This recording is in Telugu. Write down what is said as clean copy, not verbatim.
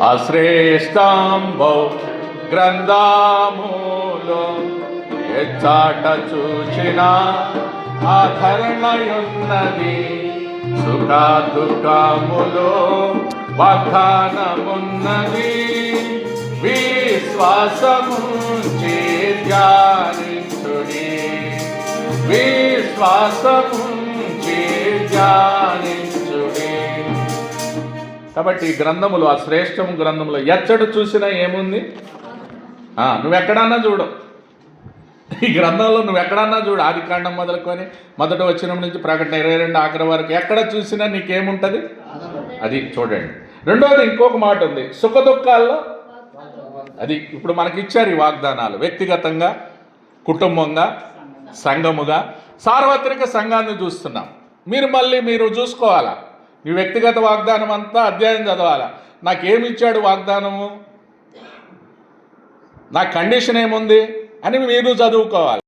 అశ్రేష్టంబౌ గ్రంథములో ఎచ్చాట చూచిన ఆధరణయున్నది. సుఖ దుఃఖములో వాగ్దానమున్నది. విశ్వాసముంచి ధ్యానించుడి, విశ్వాసముంచి ధ్యానించుడి. కాబట్టి ఈ గ్రంథములు, ఆ శ్రేష్టము గ్రంథములు ఎచ్చడు చూసినా ఏముంది? నువ్వెక్కడన్నా చూడు, ఈ గ్రంథంలో నువ్వెక్కడన్నా చూడు, ఆది కాండం మొదలుకొని మొదట వచనం నుంచి ప్రకటన 22 ఆఖరి వరకు ఎక్కడ చూసినా నీకేముంటుంది? అది చూడండి. రెండోది ఇంకొక మాట ఉంది, సుఖ దుఃఖాల్లో. అది ఇప్పుడు మనకి ఇచ్చారు ఈ వాగ్దానాలు, వ్యక్తిగతంగా, కుటుంబంగా, సంఘముగా, సార్వత్రిక సంఘాన్ని చూస్తున్నాం. మీరు చూసుకోవాలా, మీ వ్యక్తిగత వాగ్దానం అంతా అధ్యాయం చదవాలా. నాకేమిచ్చాడు వాగ్దానము, నా కండిషన్ ఏముంది అని మీరు చదువుకోవాలి.